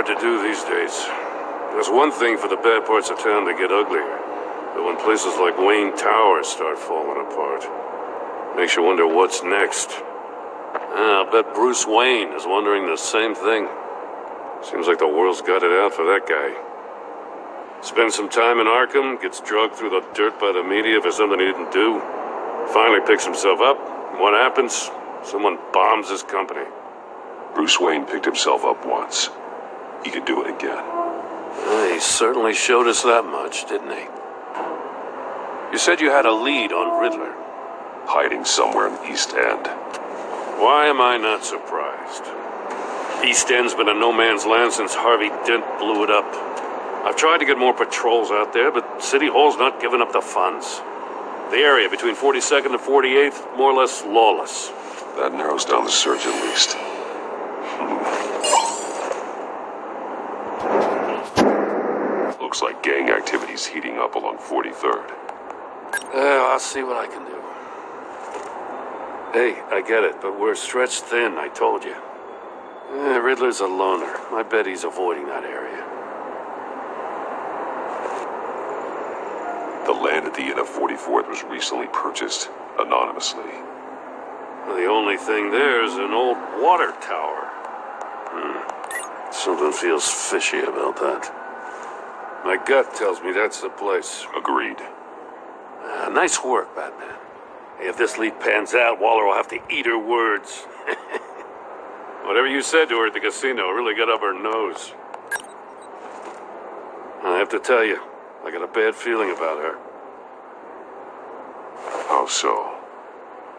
hard to do these days. There's one thing for the bad parts of town to get uglier, but when places like Wayne Towers start falling apart, makes you wonder what's next. I'll bet Bruce Wayne is wondering the same thing. Seems like the world's got it out for that guy. Spends some time in Arkham, gets dragged through the dirt by the media for something he didn't do. Finally picks himself up. What happens? Someone bombs his company. Bruce Wayne picked himself up once. He could do it again. He certainly showed us that much, didn't he? You said you had a lead on Riddler. Hiding somewhere in the East End. Why am I not surprised? East End's been a no-man's land since Harvey Dent blew it up. I've tried to get more patrols out there, but City Hall's not giving up the funds. The area between 42nd and 48th, more or less lawless. That narrows down the search at least. Looks like gang activity's heating up along 43rd. I'll see what I can do. Hey, I get it, but we're stretched thin, I told you. Riddler's a loner. I bet he's avoiding that area. The land at the end of 44th was recently purchased, anonymously. The only thing there is an old water tower. Something feels fishy about that. My gut tells me that's the place. Agreed. Nice work, Batman. Hey, if this lead pans out, Waller will have to eat her words. Whatever you said to her at the casino really got up her nose. I have to tell you, I got a bad feeling about her. How so?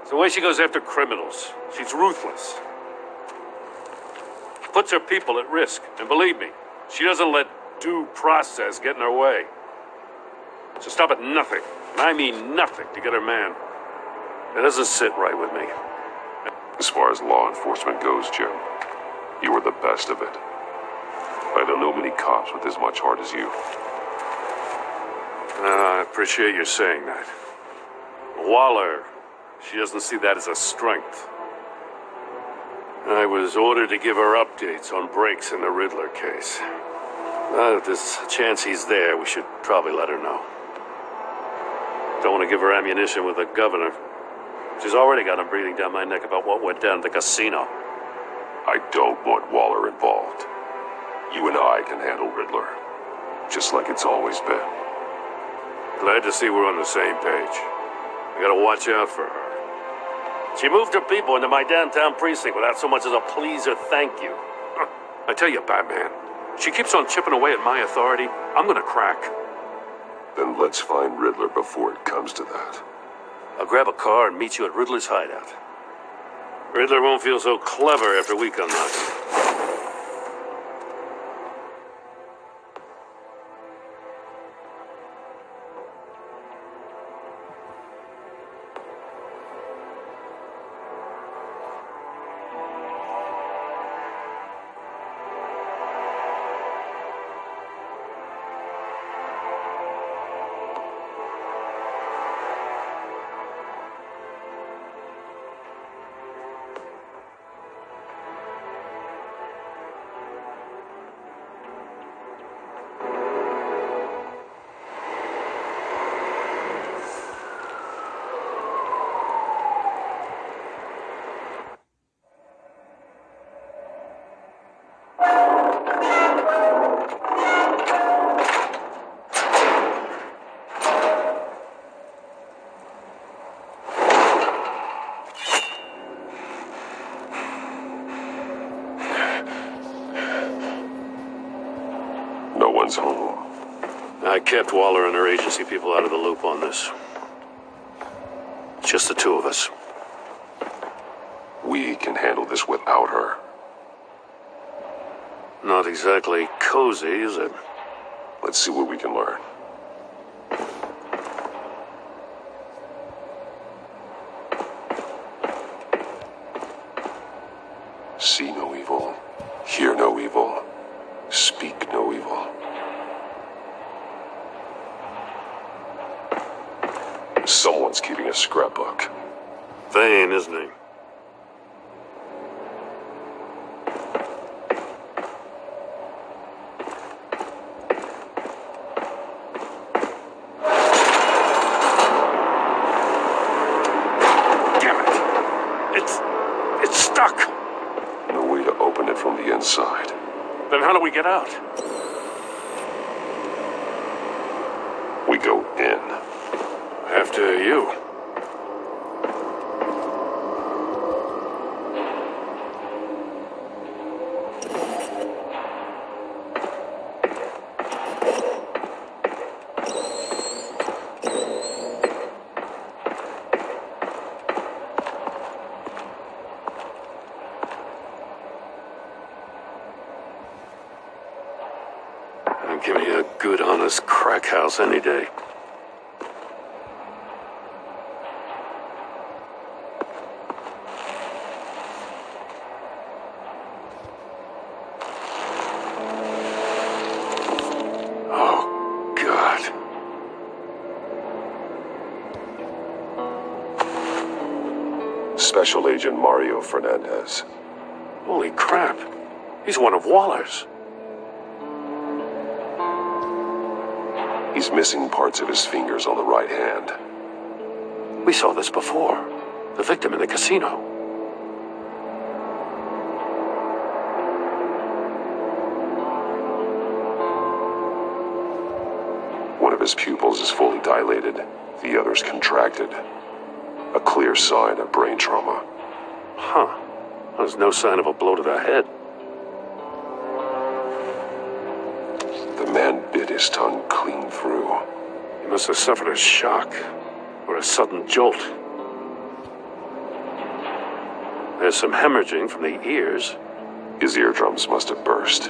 It's the way she goes after criminals. She's ruthless. Puts her people at risk. And believe me, she doesn't let due process get in her way. She'll stop at nothing, and I mean nothing, to get her man. It doesn't sit right with me. As far as law enforcement goes, Jim, you were the best of it. I don't know many cops with as much heart as you. I appreciate you saying that. Waller, she doesn't see that as a strength. I was ordered to give her updates on breaks in the Riddler case. If there's a chance he's there, we should probably let her know. Don't want to give her ammunition with the governor. She's already got him breathing down my neck about what went down at the casino. I don't want Waller involved. You and I can handle Riddler, just like it's always been. Glad to see we're on the same page. I gotta watch out for her. She moved her people into my downtown precinct without so much as a please or thank you. I tell you, Batman, she keeps on chipping away at my authority. I'm gonna crack. Then let's find Riddler before it comes to that. I'll grab a car and meet you at Riddler's hideout. Riddler won't feel so clever after we come knocking. Home. I kept Waller and her agency people out of the loop on this. It's just the two of us. We can handle this without her. Not exactly cozy, is it? Let's see what we can learn. See no evil, hear no evil, speak no evil. Someone's keeping a scrapbook. Vane, isn't he? stuck. No way to open it from the inside. Then how do we get out? We go in. After you. Give me a good, honest crack house any day. Oh, God. Special Agent Mario Fernandez. Holy crap. He's one of Waller's. He's missing parts of his fingers on the right hand. We saw this before. The victim in the casino. One of his pupils is fully dilated, the other's contracted. A clear sign of brain trauma. Huh. There's no sign of a blow to the head. The man bit his tongue clean through. He must have suffered a shock, or a sudden jolt. There's some hemorrhaging from the ears. His eardrums must have burst.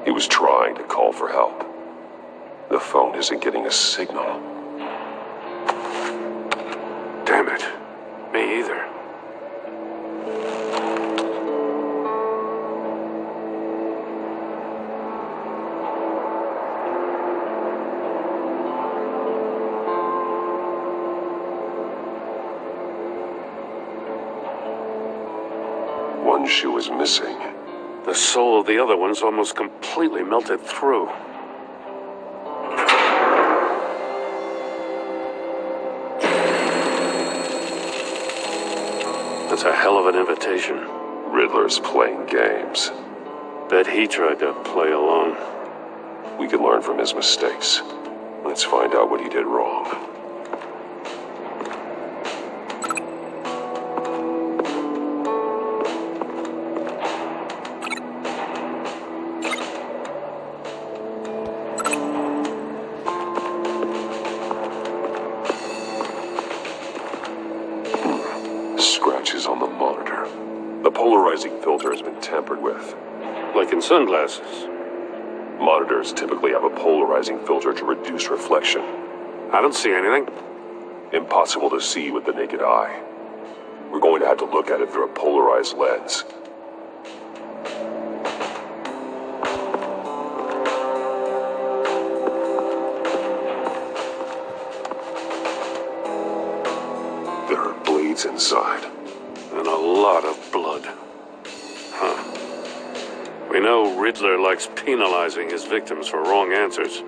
He was trying to call for help. The phone isn't getting a signal. Damn it. Me either. One shoe is missing. The sole of the other one's almost completely melted through. That's a hell of an invitation. Riddler's playing games. Bet he tried to play along. We can learn from his mistakes. Let's find out what he did wrong. Scratches on the monitor. The polarizing filter has been tampered with. Like in sunglasses. Monitors typically have a polarizing filter to reduce reflection. I don't see anything. Impossible to see with the naked eye. We're going to have to look at it through a polarized lens. There are blades inside. And a lot of blood. Huh. We know Riddler likes penalizing his victims for wrong answers.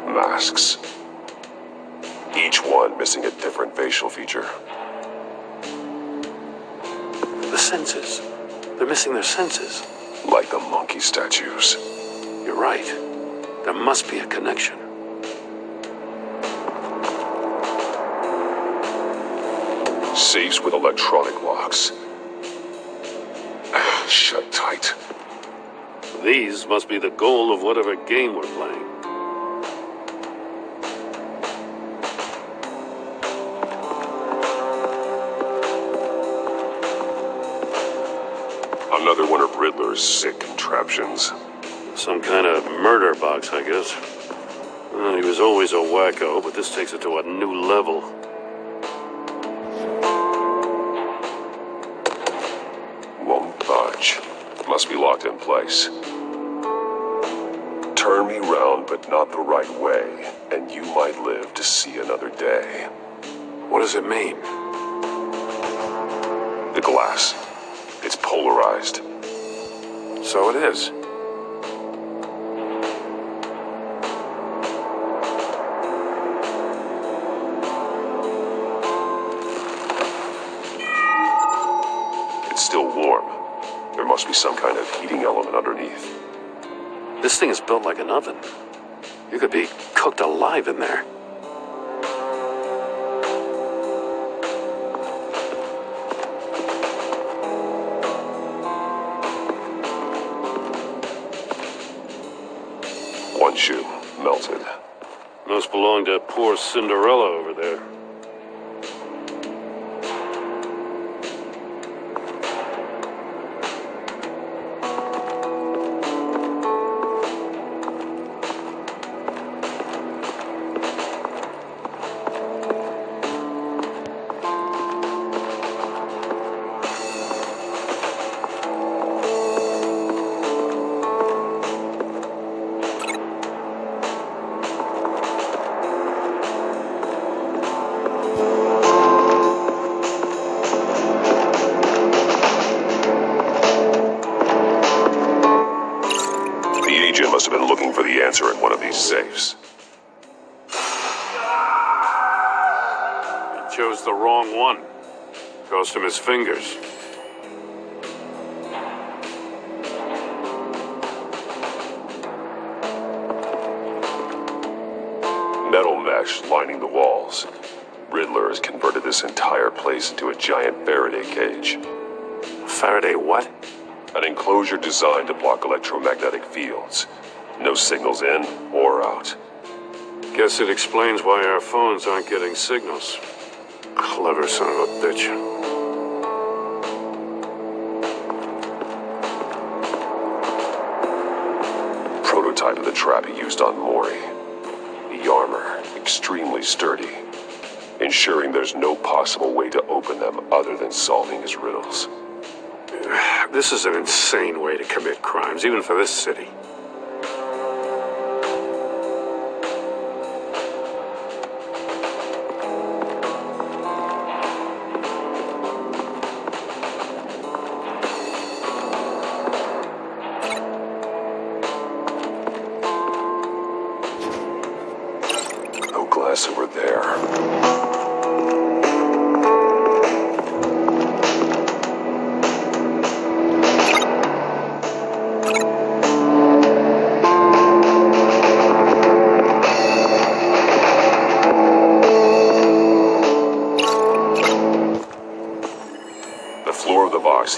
Masks. Each one missing a different facial feature. The senses. They're missing their senses. Like the monkey statues. You're right. There must be a connection. Safes with electronic locks. Shut tight. These must be the goal of whatever game we're playing. Another one of Riddler's sick contraptions. Some kind of murder box, I guess. Well, he was always a wacko, but this takes it to a new level. Won't budge. Must be locked in place. Turn me round, but not the right way, and you might live to see another day. What does it mean? The glass. It's polarized. So it is. It's still warm. There must be some kind of heating element underneath. This thing is built like an oven. You could be cooked alive in there. One shoe, melted. Must belong to poor Cinderella over there. Must have been looking for the answer in one of these safes. He chose the wrong one. Cost him his fingers. Metal mesh lining the walls. Riddler has converted this entire place into a giant Faraday cage. Faraday what? An enclosure designed to block electromagnetic fields. No signals in or out. Guess it explains why our phones aren't getting signals. Clever son of a bitch. Prototype of the trap he used on Mori. The armor, extremely sturdy, ensuring there's no possible way to open them other than solving his riddles. This is an insane way to commit crimes, even for this city. No glass over there.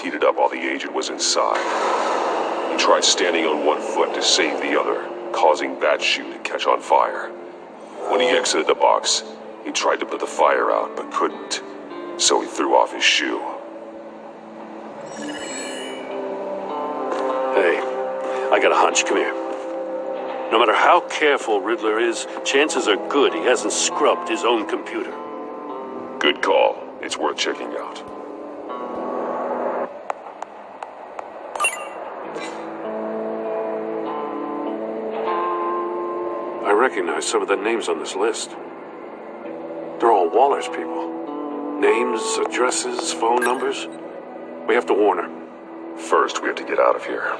Heated up while the agent was inside. He tried standing on one foot to save the other, causing that shoe to catch on fire. When he exited the box, he tried to put the fire out but couldn't, so he threw off his shoe. Hey, I got a hunch. Come here. No matter how careful Riddler is, chances are good he hasn't scrubbed his own computer. Good call. It's worth checking out. I recognize some of the names on this list. They're all Waller's people. Names, addresses, phone numbers. We have to warn her. First, we have to get out of here.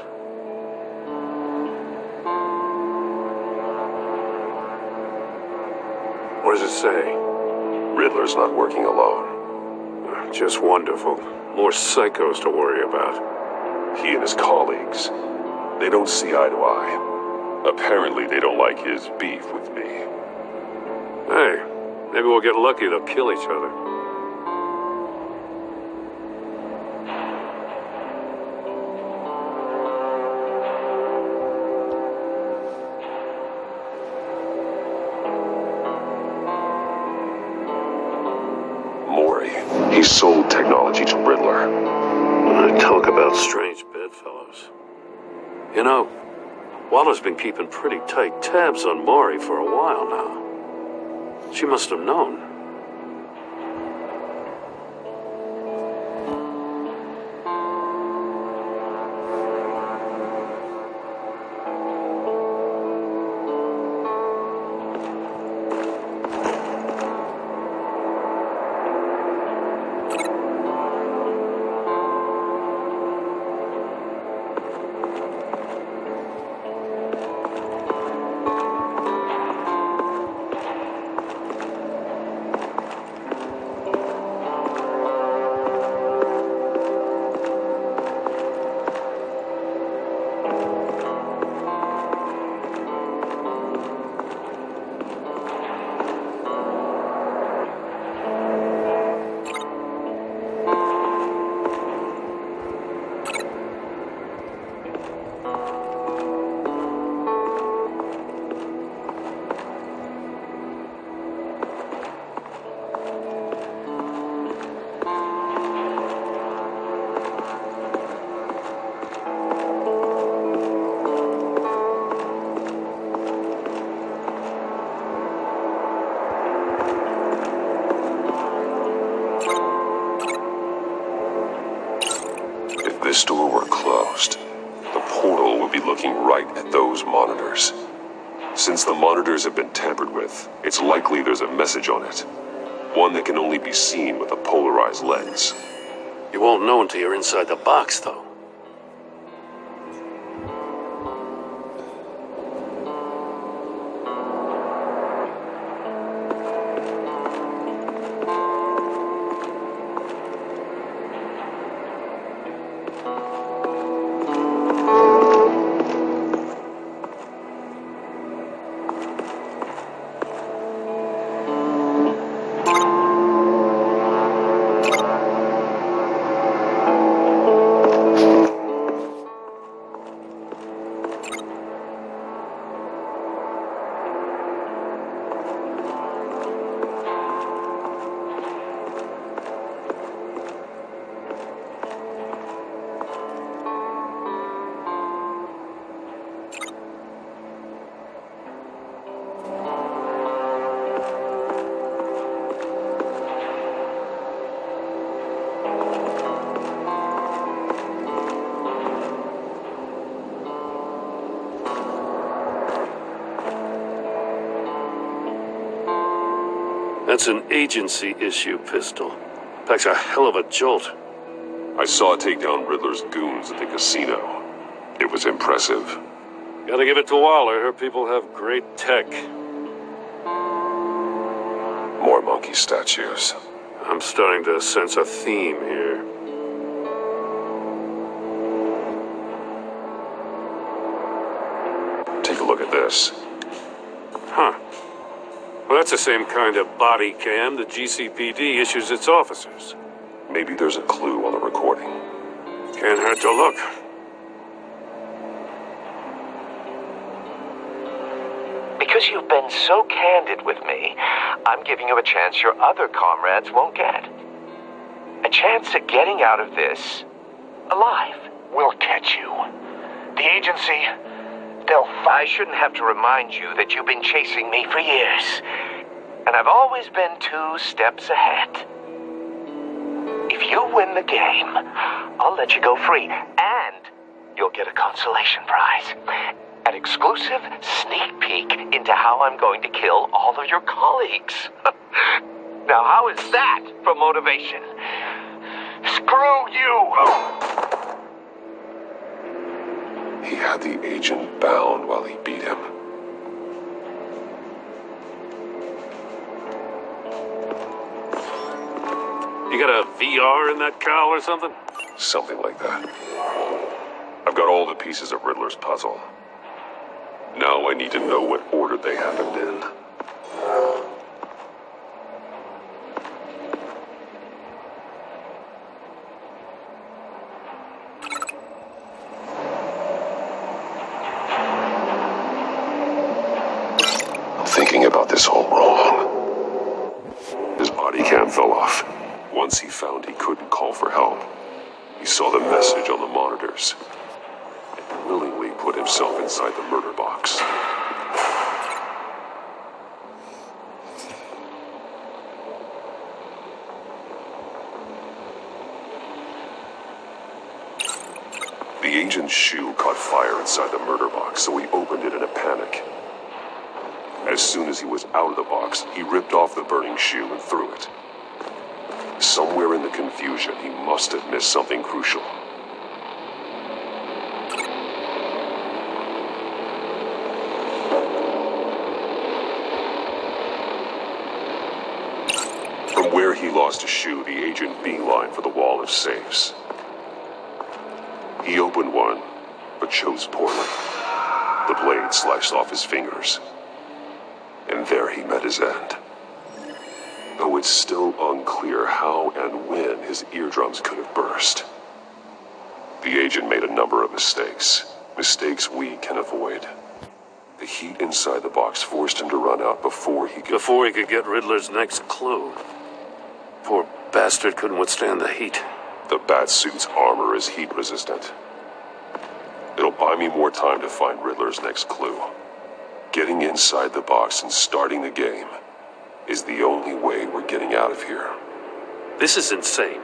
What does it say? Riddler's not working alone. Just wonderful. More psychos to worry about. He and his colleagues, they don't see eye to eye. Apparently, they don't like his beef with me. Hey, maybe we'll get lucky. They'll kill each other. Mori, he sold technology to Riddler. Talk about strange bedfellows. You know, Waller's been keeping pretty tight tabs on Mori for a while now. She must have known. right at those monitors. Since the monitors have been tampered with, it's likely there's a message on it. One that can only be seen with a polarized lens. You won't know until you're inside the box, though. That's an agency-issue pistol. Packs a hell of a jolt. I saw it take down Riddler's goons at the casino. It was impressive. Gotta give it to Waller. Her people have great tech. More monkey statues. I'm starting to sense a theme here. Take a look at this. Huh. Well, that's the same kind of body cam the GCPD issues its officers. Maybe there's a clue on the recording. Can't hurt to look. Because you've been so candid with me, I'm giving you a chance your other comrades won't get. A chance at getting out of this alive. We'll catch you. The agency, I shouldn't have to remind you that you've been chasing me for years. And I've always been 2 steps ahead. If you win the game, I'll let you go free. And you'll get a consolation prize. An exclusive sneak peek into how I'm going to kill all of your colleagues. Now, how is that for motivation? screw you! He had the agent bound while he beat him. You got a VR in that cowl or something? Something like that. I've got all the pieces of Riddler's puzzle. Now I need to know what order they happened in. I'm thinking about this all wrong. His body cam fell off. Once he found he couldn't call for help, he saw the message on the monitors and willingly put himself inside the murder box. The agent's shoe caught fire inside the murder box, so he opened it in a panic. As soon as he was out of the box, he ripped off the burning shoe and threw it. Somewhere in the confusion, he must have missed something crucial. From where he lost a shoe, the agent beelined for the wall of safes. He opened one, but chose poorly. The blade sliced off his fingers. And there he met his end. Though it's still unclear how and when his eardrums could have burst. The agent made a number of mistakes. Mistakes we can avoid. The heat inside the box forced him to run out before he could get Riddler's next clue. Poor bastard couldn't withstand the heat. The Batsuit's armor is heat resistant. It'll buy me more time to find Riddler's next clue. Getting inside the box and starting the game is the only way we're getting out of here. This is insane.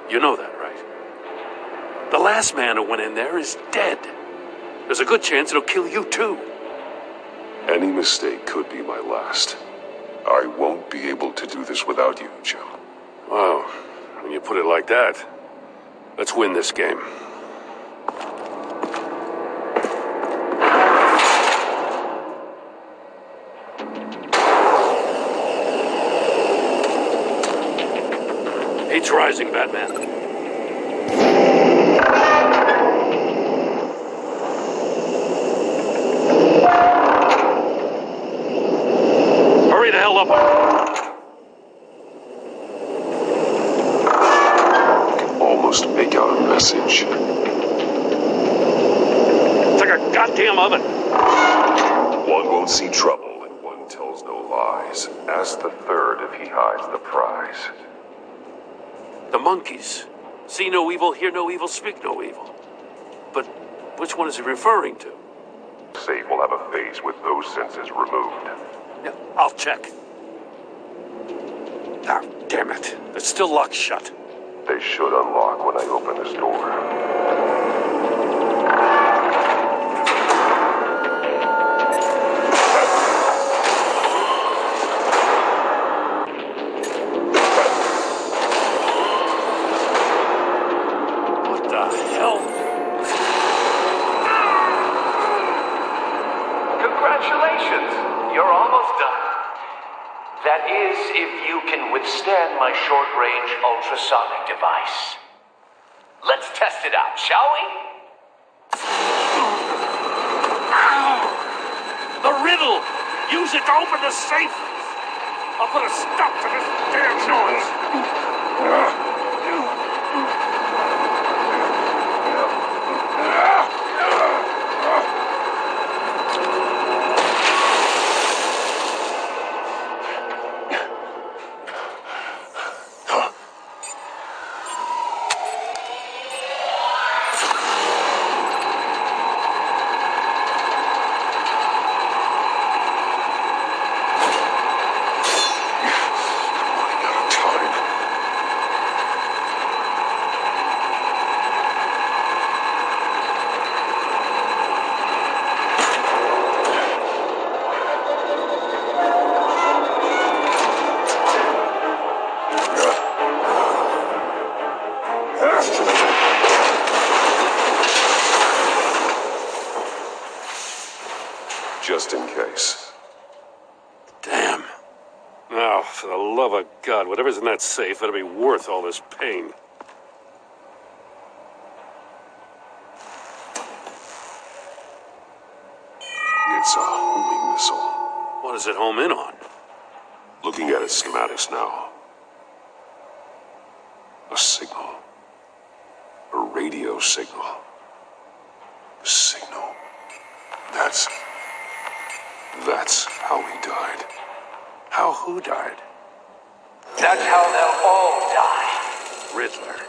You know that, right? The last man who went in there is dead. There's a good chance it'll kill you too. Any mistake could be my last. I won't be able to do this without you, Jim. Wow, when you put it like that, let's win this game. Heat's rising, Batman. Hurry the hell up. Almost make out a message. It's like a goddamn oven. One won't see trouble, and one tells no lies. Ask the third if he hides the prize. The monkeys. See no evil, hear no evil, speak no evil. But which one is he referring to? Safe will have a phase with those senses removed. Yeah, I'll check. Ah, damn it. It's still locked shut. They should unlock when I open this door. That is, if you can withstand my short-range ultrasonic device. Let's test it out, shall we? The riddle! Use it to open the safe! I'll put a stop to this damn noise! Just in case. Damn. Now, for the love of God, whatever's in that safe better be worth all this pain. It's a homing missile. What does it home in on? Looking at its schematics now. A signal. A radio signal. A signal. That's how he died. How who died? That's how they'll all die. Riddler.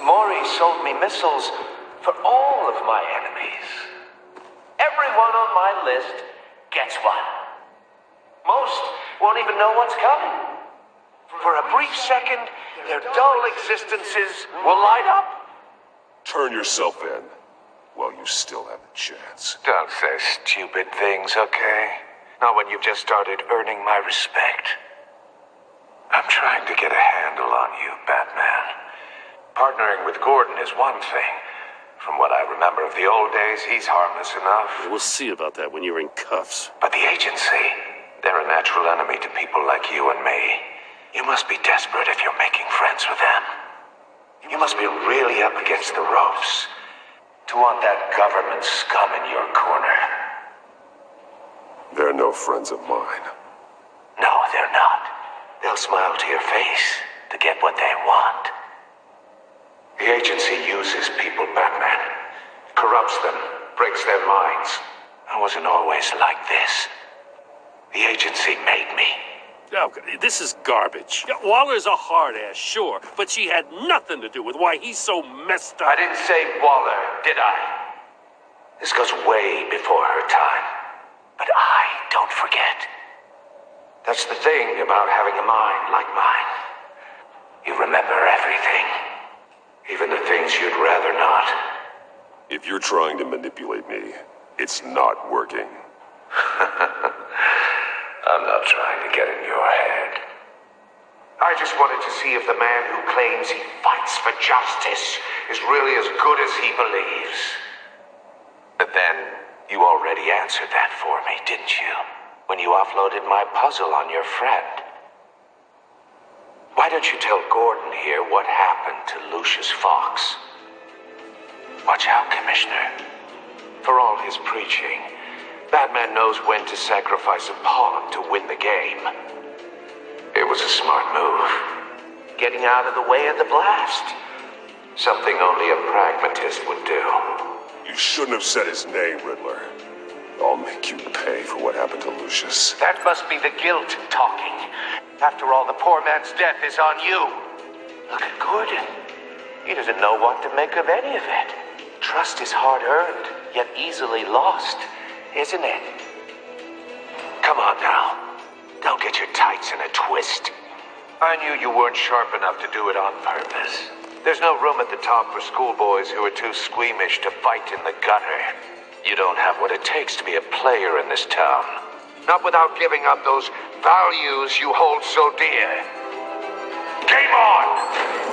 Maury sold me missiles for all of my enemies. Everyone on my list gets one. Most won't even know what's coming. For a brief second, their dull existences will light up. Turn yourself in while you still have a chance. Don't say stupid things, okay? Not when you've just started earning my respect. I'm trying to get a handle on you, Batman. Partnering with Gordon is one thing. From what I remember of the old days, he's harmless enough. We'll see about that when you're in cuffs. But the agency, they're a natural enemy to people like you and me. You must be desperate if you're making friends with them. You must be really up against the ropes to want that government scum in your corner. They're no friends of mine. No, they're not. They'll smile to your face to get what they want. The agency uses people, Batman. Corrupts them, breaks their minds. I wasn't always like this. The agency made me. Oh, this is garbage. Yeah, Waller's a hard-ass, sure, but she had nothing to do with why he's so messed up. I didn't say Waller, did I? This goes way before her time. But I don't forget. That's the thing about having a mind like mine. You remember everything. Even the things you'd rather not. If you're trying to manipulate me, it's not working. I'm not trying to get in your head. I just wanted to see if the man who claims he fights for justice is really as good as he believes. But then, you already answered that for me, didn't you? When you offloaded my puzzle on your friend. Why don't you tell Gordon here what happened to Lucius Fox? Watch out, Commissioner. For all his preaching, Batman knows when to sacrifice a pawn to win the game. It was a smart move. Getting out of the way of the blast. Something only a pragmatist would do. You shouldn't have said his name, Riddler. I'll make you pay for what happened to Lucius. That must be the guilt talking. After all, the poor man's death is on you. Look at Gordon. He doesn't know what to make of any of it. Trust is hard-earned, yet easily lost, isn't it? Come on now. Don't get your tights in a twist. I knew you weren't sharp enough to do it on purpose. There's no room at the top for schoolboys who are too squeamish to fight in the gutter. You don't have what it takes to be a player in this town. Not without giving up those values you hold so dear. Game on!